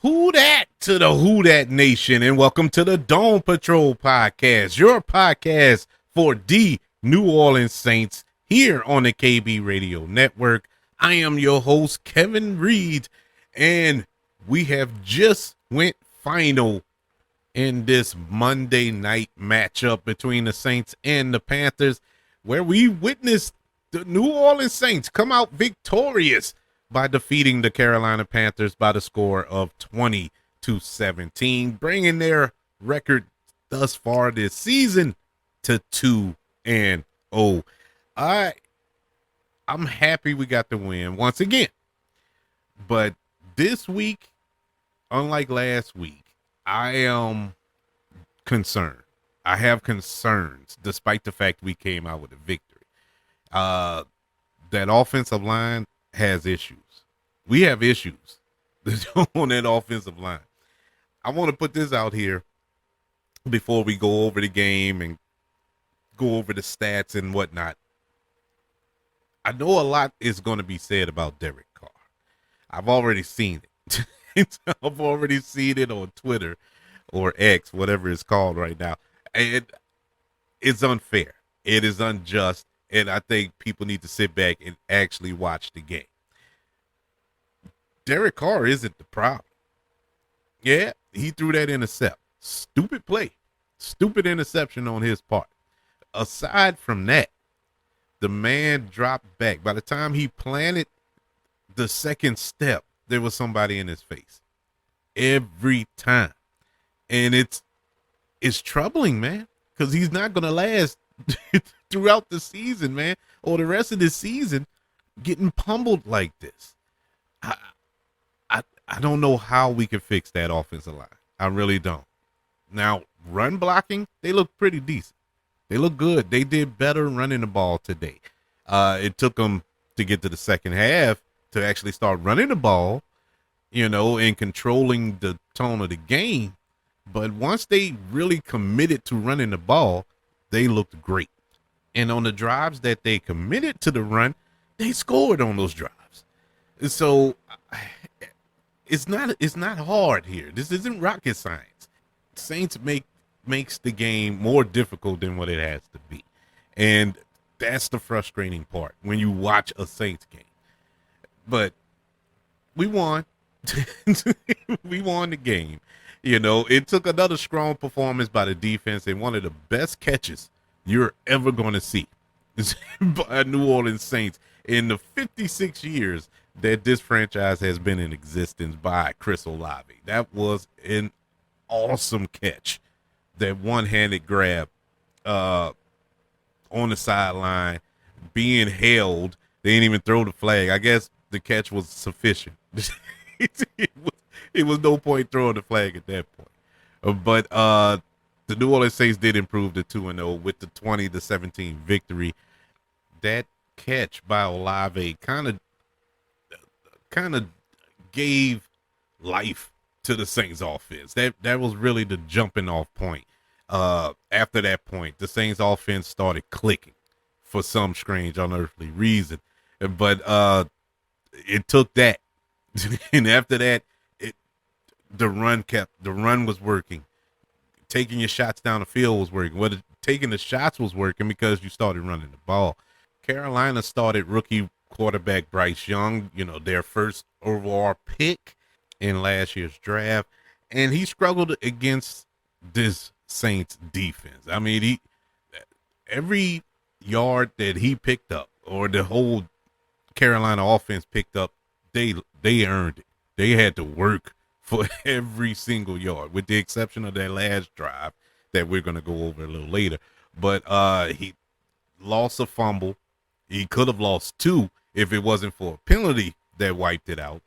Who dat to the Who Dat Nation, and welcome to the Dome Patrol podcast, your podcast for the New Orleans Saints here on the KB Radio Network. I am your host, Kevin Reed, and we have just went final in this Monday night matchup between the Saints and the Panthers, where we witnessed the New Orleans Saints come out victorious by defeating the Carolina Panthers by the score of 20-17, bringing their record thus far this season to 2-0. I'm happy we got the win once again. But this week, unlike last week, I am concerned. I have concerns, despite the fact we came out with a victory. That offensive line has issues. We have issues on that offensive line. I want to put this out here before we go over the game and go over the stats and whatnot. I know a lot is going to be said about Derek Carr. I've already seen it. I've already seen it on Twitter or X, whatever it's called right now. And it's unfair. It is unjust. And I think people need to sit back and actually watch the game. Derek Carr isn't the problem. Yeah, he threw that intercept. Stupid play. Stupid interception on his part. Aside from that, the man dropped back. By the time he planted the second step, there was somebody in his face. Every time. And it's troubling, man, because he's not going to last throughout the season, man, or the rest of the season getting pummeled like this. I don't know how we can fix that offensive line. I really don't. Now, run blocking, they look pretty decent. They look good. They did better running the ball today. It took them to get to the second half to actually start running the ball, and controlling the tone of the game. But once they really committed to running the ball, they looked great. And on the drives that they committed to the run, they scored on those drives. So it's not hard here. This isn't rocket science. Saints makes the game more difficult than what it has to be. And that's the frustrating part when you watch a Saints game. But we won. We won the game. It took another strong performance by the defense and one of the best catches you're ever going to see by New Orleans Saints in the 56 years that this franchise has been in existence by Chris Olave. That was an awesome catch. That one-handed grab on the sideline, being held. They didn't even throw the flag. I guess the catch was sufficient. It was no point throwing the flag at that point. But the New Orleans Saints did improve to 2-0 with the 20-17 victory. That catch by Olave kind of gave life to the Saints offense. That was really the jumping off point. After that point, the Saints offense started clicking for some strange, unearthly reason. But it took that. And after that, the run was working. Taking your shots down the field was working. Taking the shots was working because you started running the ball. Carolina started rookie quarterback Bryce Young, their first overall pick in last year's draft, and he struggled against this Saints defense. I mean, every yard that he picked up, or the whole Carolina offense picked up, they earned it. They had to work for every single yard, with the exception of that last drive that we're going to go over a little later. But he lost a fumble. He could have lost two if it wasn't for a penalty that wiped it out.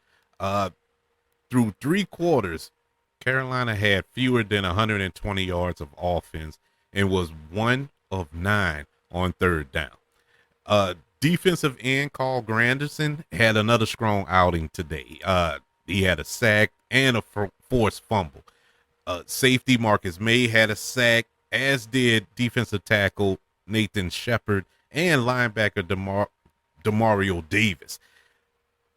Through three quarters, Carolina had fewer than 120 yards of offense and was 1 of 9 on third down. Defensive end Carl Granderson had another strong outing today. He had a sack and a forced fumble. Safety Marcus May had a sack, as did defensive tackle Nathan Shepard and linebacker Demario Davis.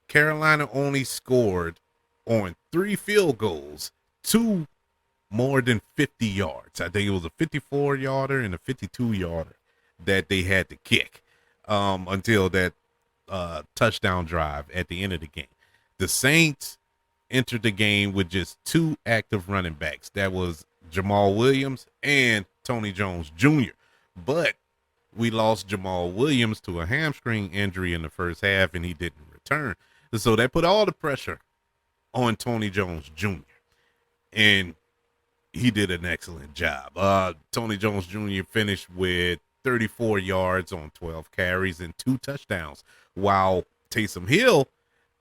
Carolina only scored on 3 field goals, 2 more than 50 yards. I think it was a 54-yarder and a 52-yarder that they had to kick until that touchdown drive at the end of the game. The Saints entered the game with just 2 active running backs. That was Jamal Williams and Tony Jones Jr. But we lost Jamal Williams to a hamstring injury in the first half, and he didn't return. So that put all the pressure on Tony Jones Jr. And he did an excellent job. Tony Jones Jr. finished with 34 yards on 12 carries and 2 touchdowns, while Taysom Hill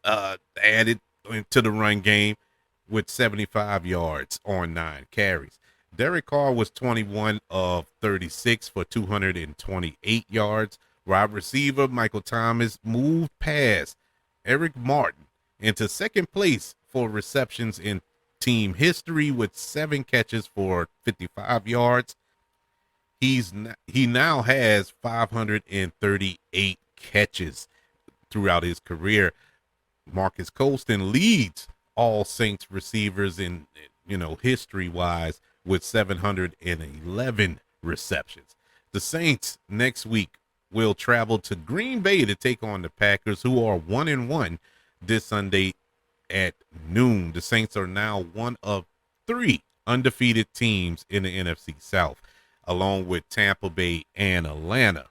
added to the run game with 75 yards on 9 carries. Derek Carr was 21 of 36 for 228 yards. Wide receiver Michael Thomas moved past Eric Martin into second place for receptions in team history with 7 catches for 55 yards. He now has 538 catches throughout his career. Marcus Colston leads all Saints receivers in history wise with 711 receptions. The Saints next week will travel to Green Bay to take on the Packers, who are 1-1 this Sunday at noon. The Saints are now one of 3 undefeated teams in the NFC South, along with Tampa Bay and Atlanta.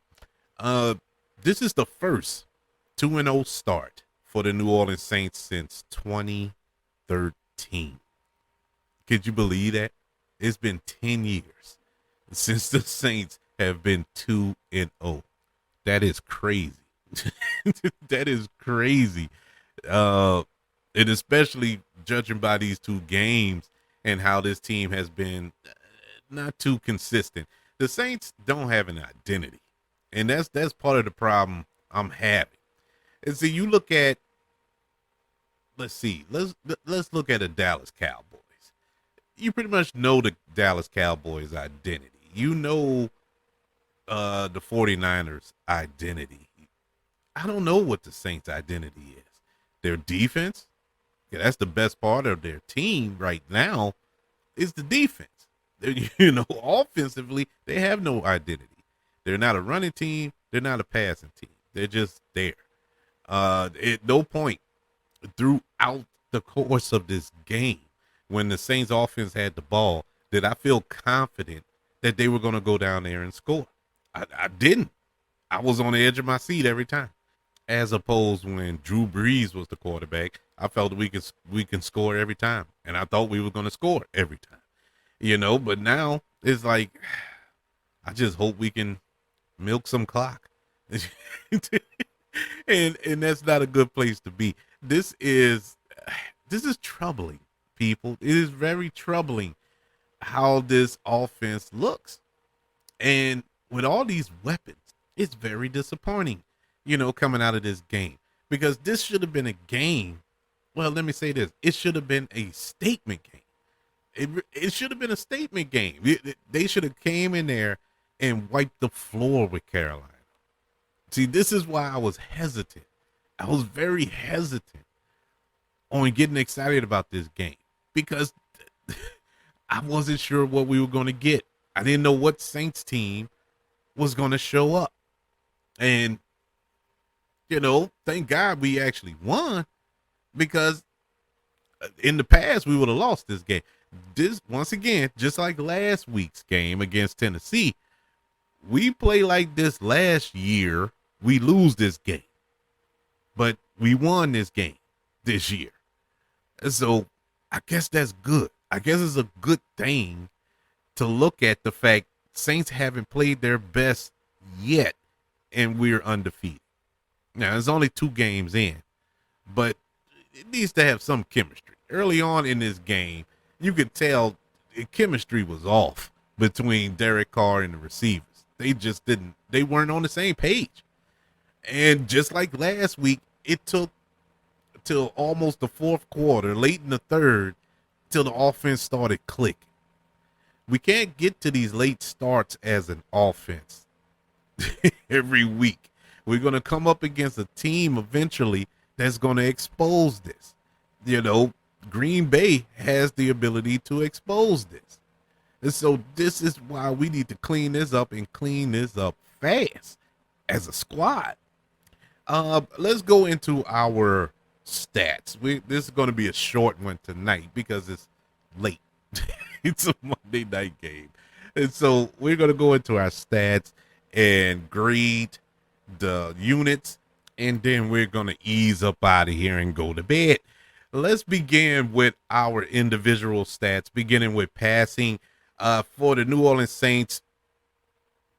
This is the first 2-0 start for the New Orleans Saints since 2013. Could you believe that? It's been 10 years since the Saints have been 2-0. That is crazy. That is crazy. And especially judging by these 2 games and how this team has been not too consistent. The Saints don't have an identity, and that's part of the problem I'm having. And so you look at, let's look at the Dallas Cowboys. You pretty much know the Dallas Cowboys identity. You know the 49ers identity. I don't know what the Saints identity is. Their defense, that's the best part of their team right now, is the defense. Offensively, they have no identity. They're not a running team. They're not a passing team. They're just there. At no point throughout the course of this game, when the Saints offense had the ball, did I feel confident that they were going to go down there and score. I didn't. I was on the edge of my seat every time. As opposed when Drew Brees was the quarterback, I felt that we can score every time, and I thought we were going to score every time. But now it's like, I just hope we can milk some clock. and that's not a good place to be. This is troubling, people. It is very troubling how this offense looks. And with all these weapons, it's very disappointing, coming out of this game. Because this should have been a game. Well, let me say this. It should have been a statement game. It should have been a statement game. They should have came in there and wiped the floor with Carolina. See, this is why I was hesitant. I was very hesitant on getting excited about this game because I wasn't sure what we were going to get. I didn't know what Saints team was going to show up. And, thank God we actually won, because in the past we would have lost this game. This, once again, just like last week's game against Tennessee, we play like this last year, we lose this game. But we won this game this year. So I guess that's good. I guess it's a good thing to look at the fact Saints haven't played their best yet, and we're undefeated. Now, there's only 2 games in, but it needs to have some chemistry. Early on in this game, you could tell the chemistry was off between Derek Carr and the receivers. They weren't on the same page. And just like last week, it took till almost the fourth quarter, late in the third, till the offense started clicking. We can't get to these late starts as an offense every week. We're going to come up against a team eventually that's going to expose this. Green Bay has the ability to expose this. And so this is why we need to clean this up and clean this up fast as a squad. Let's go into our stats. This is going to be a short one tonight because it's late. It's a Monday night game. And so we're going to go into our stats and grade the units, and then we're going to ease up out of here and go to bed. Let's begin with our individual stats, beginning with passing. For the New Orleans Saints,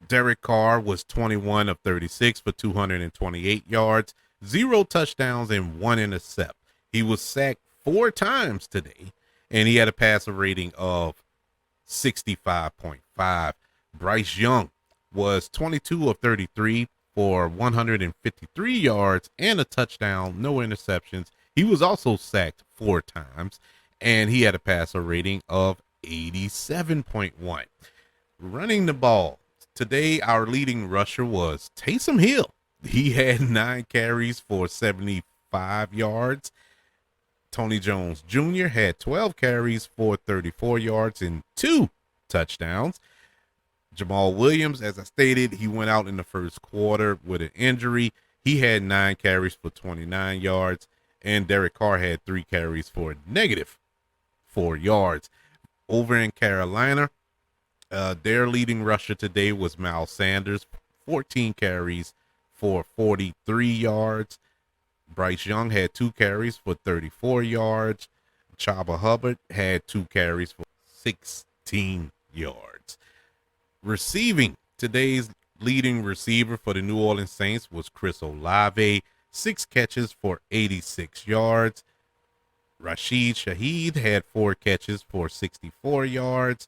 Derek Carr was 21 of 36 for 228 yards, 0 touchdowns, and 1 intercept. He was sacked 4 times today, and he had a passer rating of 65.5. Bryce Young was 22 of 33 for 153 yards and a touchdown, no interceptions. He was also sacked 4 times, and he had a passer rating of 87.1. Running the ball. Today, our leading rusher was Taysom Hill. He had 9 carries for 75 yards. Tony Jones Jr. had 12 carries for 34 yards and 2 touchdowns. Jamal Williams, as I stated, he went out in the first quarter with an injury. He had 9 carries for 29 yards, and Derek Carr had 3 carries for -4 yards. Over in Carolina, their leading rusher today was Miles Sanders, 14 carries for 43 yards. Bryce Young had 2 carries for 34 yards. Chaba Hubbard had 2 carries for 16 yards. Receiving, today's leading receiver for the New Orleans Saints was Chris Olave, 6 catches for 86 yards. Rashid Shaheed had 4 catches for 64 yards.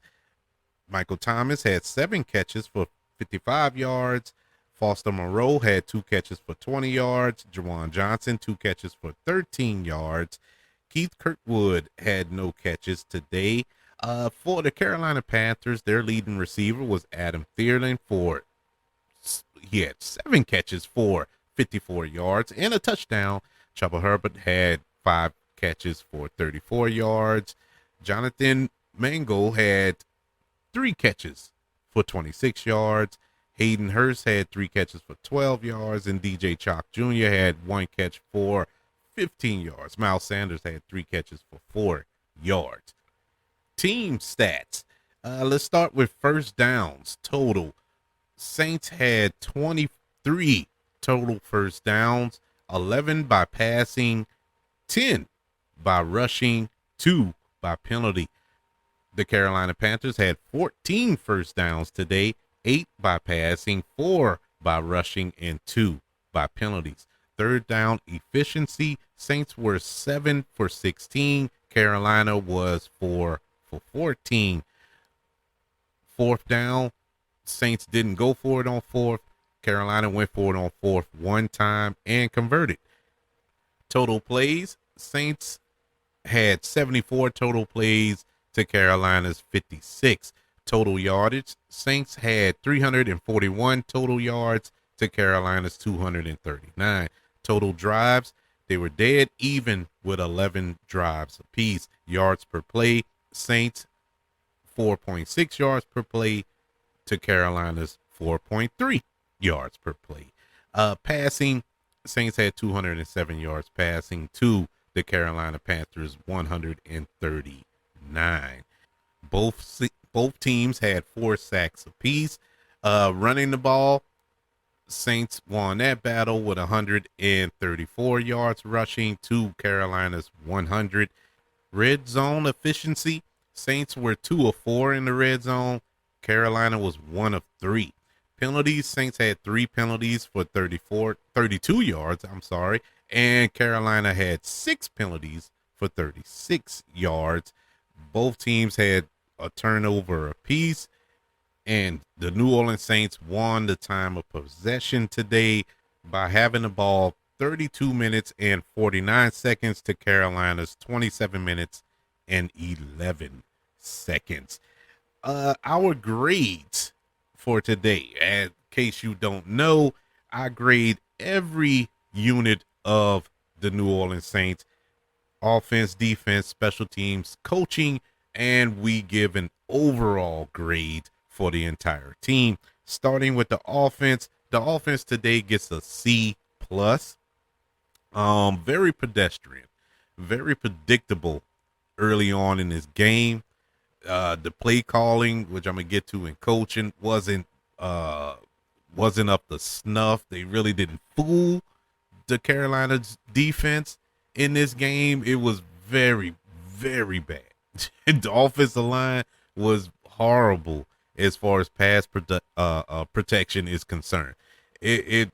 Michael Thomas had 7 catches for 55 yards. Foster Moreau had 2 catches for 20 yards. Jawan Johnson, 2 catches for 13 yards. Keith Kirkwood had no catches today. For the Carolina Panthers, their leading receiver was Adam Thielen. He had 7 catches for 54 yards and a touchdown. Chubba Herbert had 5 catches for 34 yards. Jonathan Mango had 3 catches for 26 yards. Hayden Hurst had 3 catches for 12 yards, and DJ Chalk Jr. had 1 catch for 15 yards. Miles Sanders had 3 catches for 4 yards. Team stats. Let's start with first downs total. Saints had 23 total first downs, 11 by passing, 10 by rushing, 2 by penalty. The Carolina Panthers had 14 first downs today, 8 by passing, 4 by rushing, and 2 by penalties. Third down efficiency, Saints were 7 for 16. Carolina was 4 for 14. Fourth down, Saints didn't go for it on fourth. Carolina went for it on fourth 1 time and converted. Total plays, Saints had 74 total plays to Carolina's 56. Total yardage, Saints had 341 total yards to Carolina's 239. Total drives, they were dead even with 11 drives apiece. Yards per play, Saints 4.6 yards per play to Carolina's 4.3 yards per play. Passing, Saints had 207 yards passing to the Carolina Panthers 139. Both teams had 4 sacks apiece. Running the ball, Saints won that battle with 134 yards rushing to Carolina's 100. Red zone efficiency, Saints were 2 of 4 in the red zone. Carolina was 1 of 3. Penalties, Saints had 3 penalties for 32 yards, and Carolina had 6 penalties for 36 yards. Both teams had a turnover apiece, and the New Orleans Saints won the time of possession today by having the ball 32 minutes and 49 seconds to Carolina's 27 minutes and 11 seconds. Our grades for today, in case you don't know, I grade every unit of the New Orleans Saints offense, defense, special teams, coaching, and we give an overall grade for the entire team. Starting with the offense today gets a C plus. Very pedestrian, very predictable early on in this game. The play calling, which I'm gonna get to in coaching, wasn't up to snuff. They really didn't fool the Carolina's defense in this game. It was very, very bad. The offensive line was horrible as far as protection is concerned. It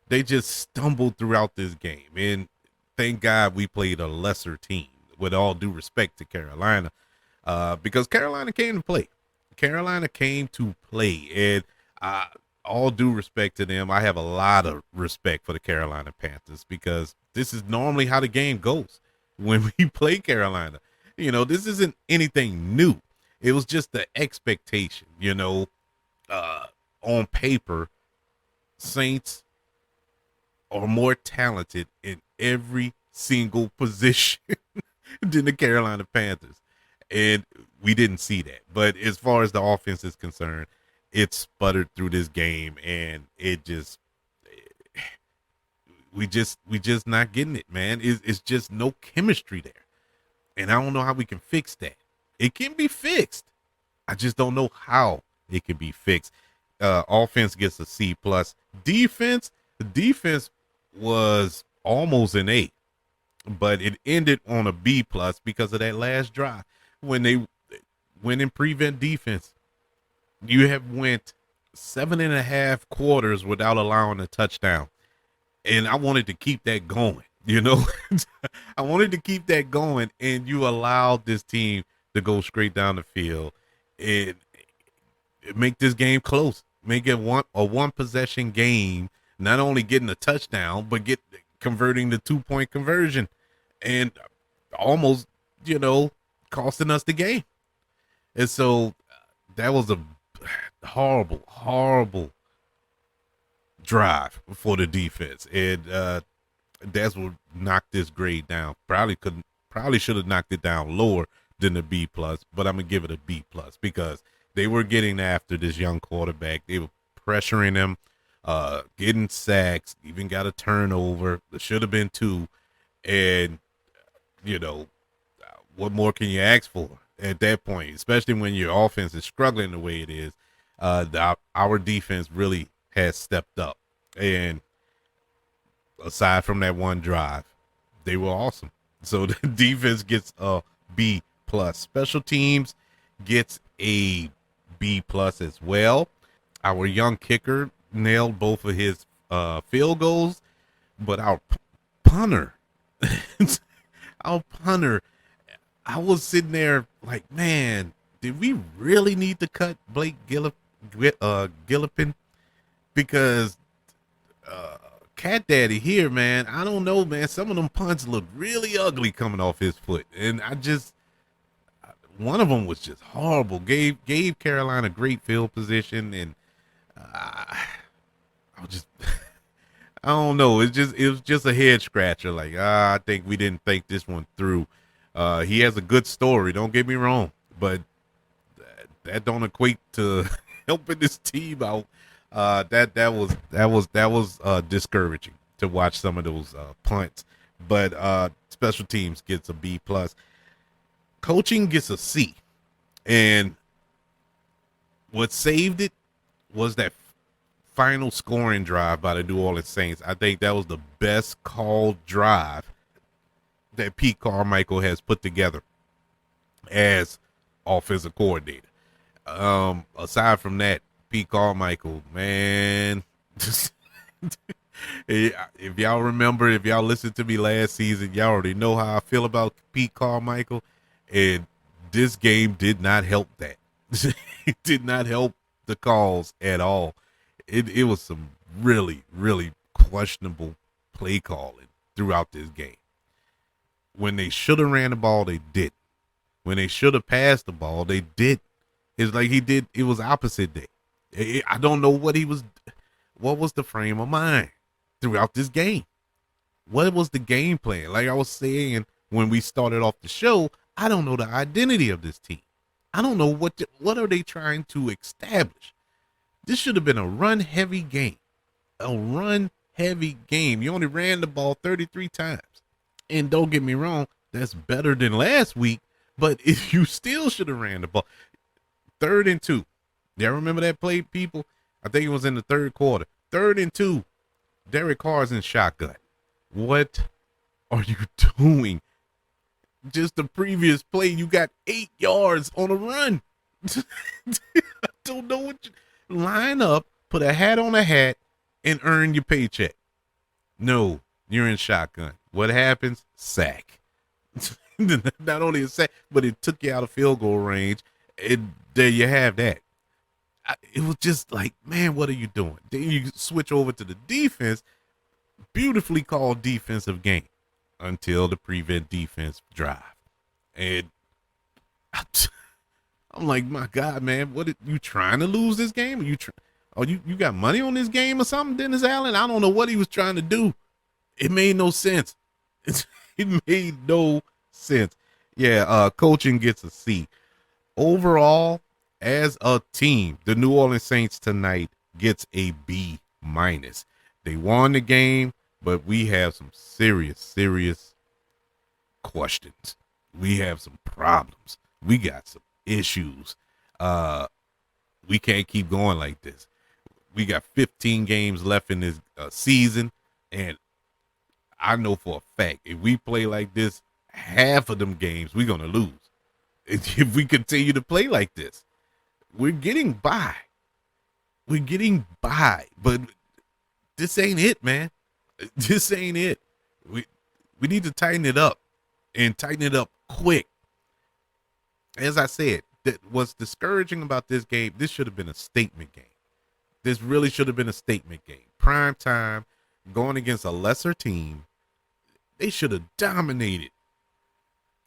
they just stumbled throughout this game, and thank God we played a lesser team. With all due respect to Carolina, because Carolina came to play. Carolina came to play, and all due respect to them, I have a lot of respect for the Carolina Panthers because this is normally how the game goes when we play Carolina. This isn't anything new. It was just the expectation, on paper, Saints are more talented in every single position than the Carolina Panthers. And we didn't see that. But as far as the offense is concerned, it sputtered through this game, and we just not getting it, man. It's just no chemistry there. And I don't know how we can fix that. It can be fixed. I just don't know how it can be fixed. Offense gets a C plus. The defense was almost an A, but it ended on a B plus because of that last drive when they went in prevent defense. You have went 7.5 quarters without allowing a touchdown, and I wanted to keep that going. I wanted to keep that going, and you allowed this team to go straight down the field and make this game close. Make it a one possession game. Not only getting a touchdown, but converting the 2-point conversion, and almost costing us the game. And so that was a horrible, horrible drive for the defense, and that's what knocked this grade down. Probably should have knocked it down lower than the B plus, but I'm gonna give it a B plus because they were getting after this young quarterback. They were pressuring him, getting sacks, even got a turnover. There should have been 2, and what more can you ask for at that point? Especially when your offense is struggling the way it is. Our defense really has stepped up, and aside from that one drive, they were awesome. So the defense gets a B plus. Special teams gets a B plus as well. Our young kicker nailed both of his field goals, but our punter, our punter, I was sitting there like, man, did we really need to cut Blake Gillipin? Because Cat Daddy here, man, I don't know, man. Some of them punts look really ugly coming off his foot, and one of them was just horrible. Gave Carolina great field position, and I don't know. It was just a head scratcher. Like, I think we didn't think this one through. He has a good story. Don't get me wrong, but that don't equate to helping this team out. That was discouraging to watch some of those punts. But special teams gets a B plus. Coaching gets a C, and what saved it was that final scoring drive by the New Orleans Saints. I think that was the best called drive that Pete Carmichael has put together as offensive coordinator. Aside from that, Pete Carmichael, man, if y'all remember, if y'all listened to me last season, y'all already know how I feel about Pete Carmichael, and this game did not help that. It did not help the calls at all. It was some really, really questionable play calling throughout this game. When they should have ran the ball, they did. When they should have passed the ball, they did. It's like it was opposite day. I don't know what was the frame of mind throughout this game. What was the game plan? Like I was saying when we started off the show, I don't know the identity of this team. I don't know what are they trying to establish. This should have been a run heavy game. A run heavy game. You only ran the ball 33 times. And don't get me wrong, that's better than last week, but if you still should have ran the ball. 3rd and 2. Y'all remember that play, people? I think it was in the 3rd quarter. 3rd and 2. Derek Carr's in shotgun. What are you doing? Just the previous play, you got 8 yards on a run. I don't know what you line up, put a hat on a hat, and earn your paycheck. No, you're in shotgun. What happens? Sack. Not only a sack, but it took you out of field goal range. And there you have that. It was just like, man, what are you doing? Then you switch over to the defense. Beautifully called defensive game until the prevent defense drive. And I'm like, my God, man, what are you trying to lose this game? You got money on this game or something, Dennis Allen? I don't know what he was trying to do. It made no sense. It made no sense. Yeah, coaching gets a C. Overall, as a team, the New Orleans Saints tonight gets a B-. They won the game, but we have some serious questions. We have some problems. We got some issues. We can't keep going like this. We got 15 games left in this season, and I know for a fact if we play like this, half of them games we're gonna lose. If we continue to play like this, we're getting by. But this ain't it, man. This ain't it. We need to tighten it up, and tighten it up quick. As I said, that what's discouraging about this game, this should have been a statement game. This really should have been a statement game. Prime time, going against a lesser team. They should have dominated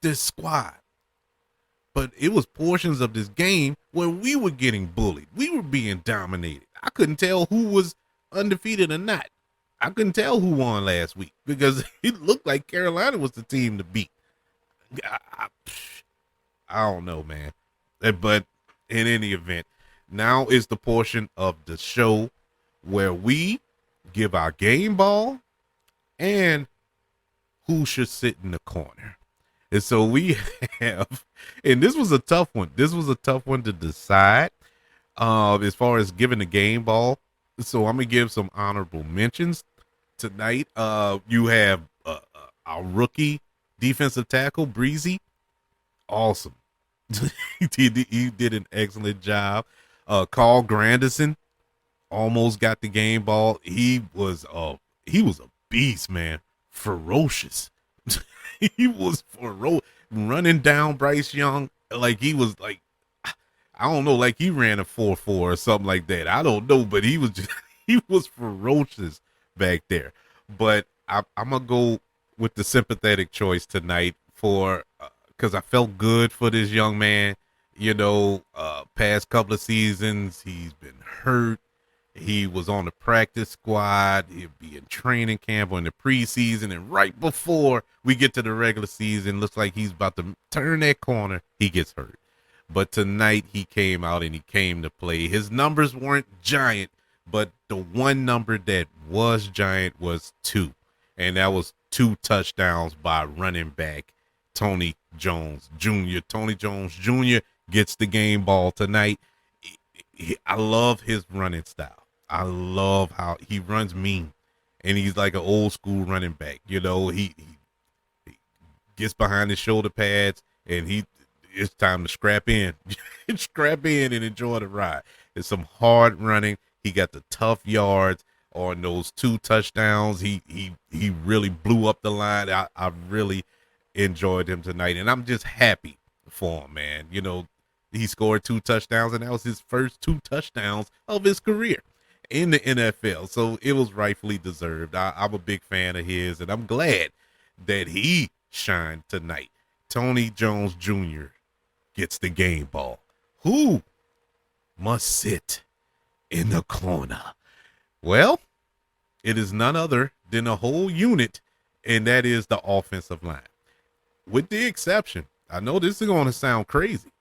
this squad. But it was portions of this game where we were getting bullied. We were being dominated. I couldn't tell who was undefeated or not. I couldn't tell who won last week because it looked like Carolina was the team to beat. I don't know, man. But in any event, now is the portion of the show where we give our game ball and who should sit in the corner. And so we have, and this was a tough one. This was a tough one to decide as far as giving the game ball. So I'm going to give some honorable mentions tonight. You have our rookie defensive tackle, Breezy. Awesome. He did an excellent job. Carl Granderson almost got the game ball. He was a beast, man. Ferocious. He was running down Bryce Young like he was like, I don't know, like he ran a 4.4 or something like that. I don't know, but he was just he was ferocious back there. But I'm gonna go with the sympathetic choice tonight for because I felt good for this young man. You know, past couple of seasons he's been hurt. He was on the practice squad. He'll be in training camp or in the preseason. And right before we get to the regular season, looks like he's about to turn that corner. He gets hurt. But tonight he came out and he came to play. His numbers weren't giant, but the one number that was giant was 2. And that was 2 touchdowns by running back Tony Jones Jr. Tony Jones Jr. gets the game ball tonight. I love his running style. I love how he runs mean, and he's like an old school running back. You know, he gets behind his shoulder pads, and it's time to scrap in, and enjoy the ride. It's some hard running. He got the tough yards on those 2 touchdowns. He really blew up the line. I really enjoyed him tonight, and I'm just happy for him, man. You know, he scored 2 touchdowns, and that was his first 2 touchdowns of his career in the NFL. So it was rightfully deserved. I'm a big fan of his, and I'm glad that he shined tonight. Tony Jones Jr. gets the game ball. Who must sit in the corner? Well, it is none other than a whole unit and that is the offensive line. With the exception, I know this is going to sound crazy,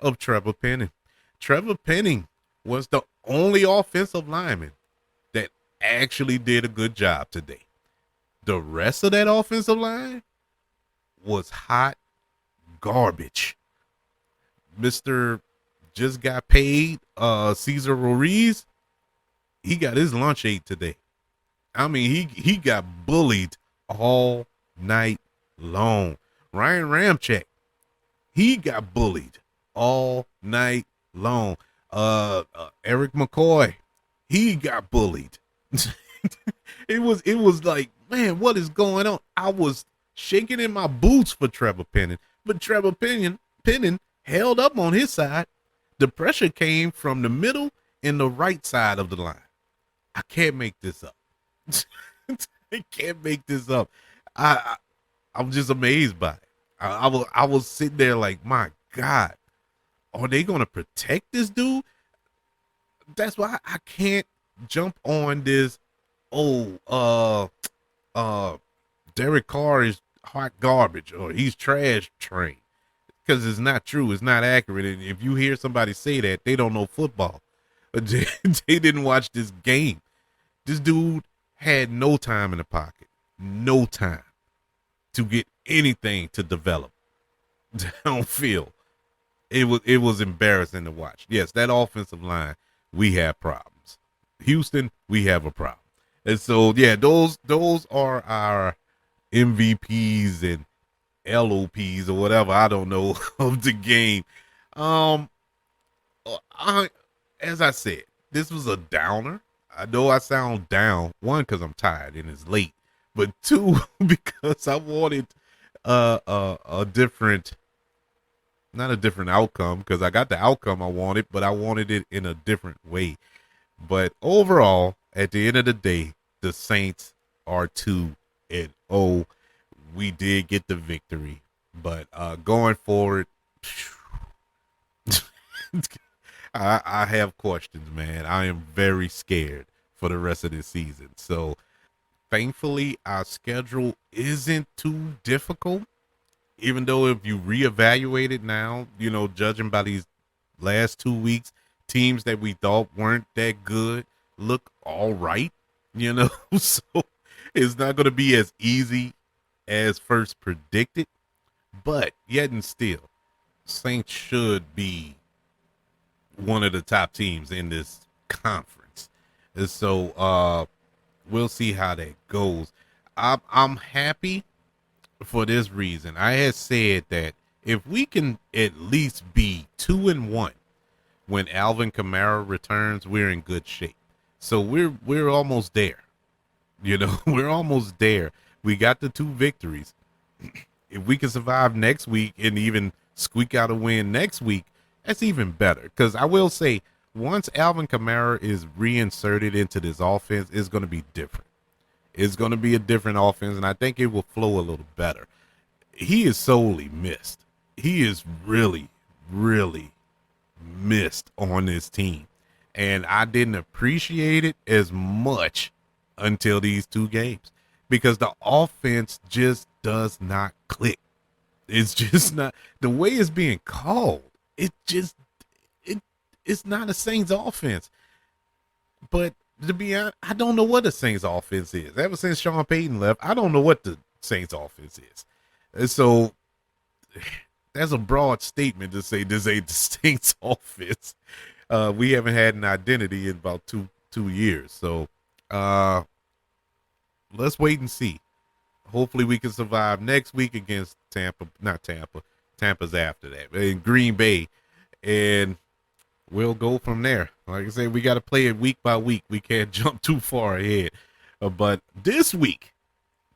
of Trevor Penning. Trevor Penning was the only offensive lineman that actually did a good job today. The rest of that offensive line was hot garbage. Mr. just got paid, Cesar Ruiz, he got his lunch ate today. I mean, he got bullied all night long. Ryan Ramczyk, he got bullied all night long. Eric McCoy, he got bullied. it was like, man, what is going on? I was shaking in my boots for Trevor Penning, but Trevor Penning held up on his side. The pressure came from the middle and the right side of the line. I can't make this up. I can't make this up. I'm just amazed by it. I was sitting there like, my God, are they gonna protect this dude? That's why I can't jump on this. Derek Carr is hot garbage or he's trash train, because it's not true. It's not accurate. And if you hear somebody say that, they don't know football. They didn't watch this game. This dude had no time in the pocket, no time to get anything to develop downfield. It was embarrassing to watch. Yes, that offensive line, we have problems. Houston, we have a problem. And so, yeah, those are our MVPs and LOPs or whatever, I don't know, of the game. As I said, this was a downer. I know I sound down, one, because I'm tired and it's late, but two, because I wanted a different, not a different outcome, because I got the outcome I wanted, but I wanted it in a different way. But overall, at the end of the day, the Saints are 2-0. We did get the victory, but going forward, I have questions, man. I am very scared for the rest of this season. So thankfully, our schedule isn't too difficult, even though if you reevaluate it now, judging by these last 2 weeks, teams that we thought weren't that good look all right, so it's not going to be as easy as first predicted, but yet and still, Saints should be one of the top teams in this conference. And so we'll see how that goes. I'm happy for this reason. I had said that if we can at least be 2-1 when Alvin Kamara returns, we're in good shape. So we're almost there. We're almost there. We got the 2 victories. If we can survive next week and even squeak out a win next week, that's even better. Because I will say, once Alvin Kamara is reinserted into this offense, it's going to be different. It's going to be a different offense, and I think it will flow a little better. He is solely missed. He is really, really missed on this team. And I didn't appreciate it as much until these 2 games, because the offense just does not click. It's just not the way it's being called. It's not a Saints offense. But to be honest, I don't know what the Saints offense is. Ever since Sean Payton left, I don't know what the Saints offense is. And so that's a broad statement to say this ain't the Saints offense. We haven't had an identity in about two years. So let's wait and see. Hopefully we can survive next week against Tampa's after that, in Green Bay, and we'll go from there. Like I said, we got to play it week by week. We can't jump too far ahead. But this week,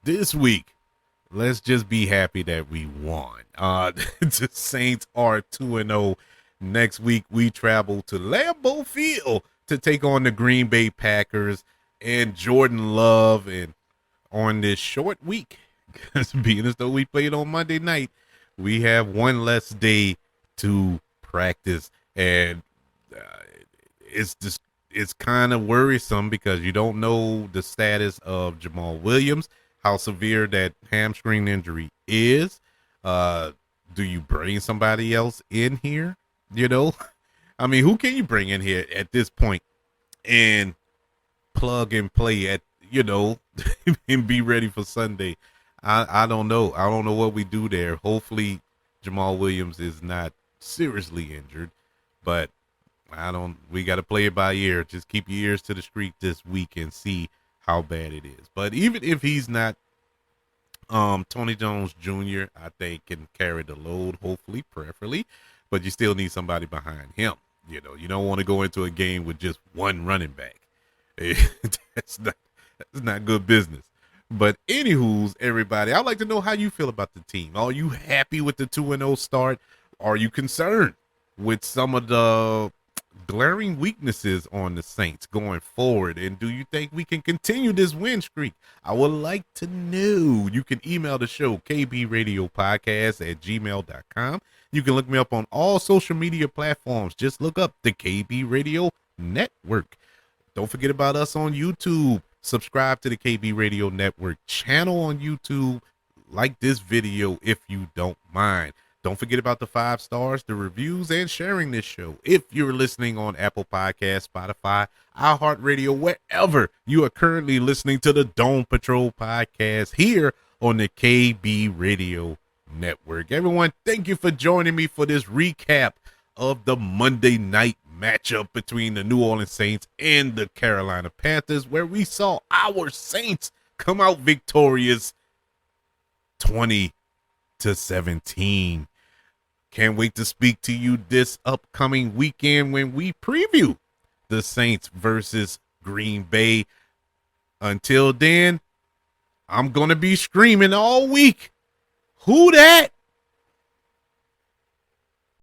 let's just be happy that we won. The Saints are 2-0. Next week, we travel to Lambeau Field to take on the Green Bay Packers and Jordan Love. And on this short week, being as though we played on Monday night, we have one less day to practice. And it's kind of worrisome because you don't know the status of Jamal Williams, how severe that hamstring injury is. Do you bring somebody else in here? You know, I mean, who can you bring in here at this point and plug and play at, and be ready for Sunday? I don't know. I don't know what we do there. Hopefully Jamal Williams is not seriously injured, but we got to play it by ear. Just keep your ears to the street this week and see how bad it is. But even if he's not, Tony Jones Jr., I think, can carry the load, hopefully, preferably, but you still need somebody behind him. You don't want to go into a game with just one running back. That's not good business. But anywho's, everybody, I'd like to know how you feel about the team. Are you happy with the 2-0 start? Are you concerned with some of the glaring weaknesses on the Saints going forward? And do you think we can continue this win streak? I would like to know. You can email the show, kbradiopodcast@gmail.com. You can look me up on all social media platforms. Just look up the KB Radio Network. Don't forget about us on YouTube. Subscribe to the KB Radio Network channel on YouTube. Like this video if you don't mind. Don't forget about the 5 stars, the reviews, and sharing this show. If you're listening on Apple Podcasts, Spotify, iHeartRadio, wherever you are currently listening to the Dome Patrol podcast here on the KB Radio Network. Everyone, thank you for joining me for this recap of the Monday night matchup between the New Orleans Saints and the Carolina Panthers, where we saw our Saints come out victorious 20-17. Can't wait to speak to you this upcoming weekend when we preview the Saints versus Green Bay. Until then, I'm going to be screaming all week, who dat?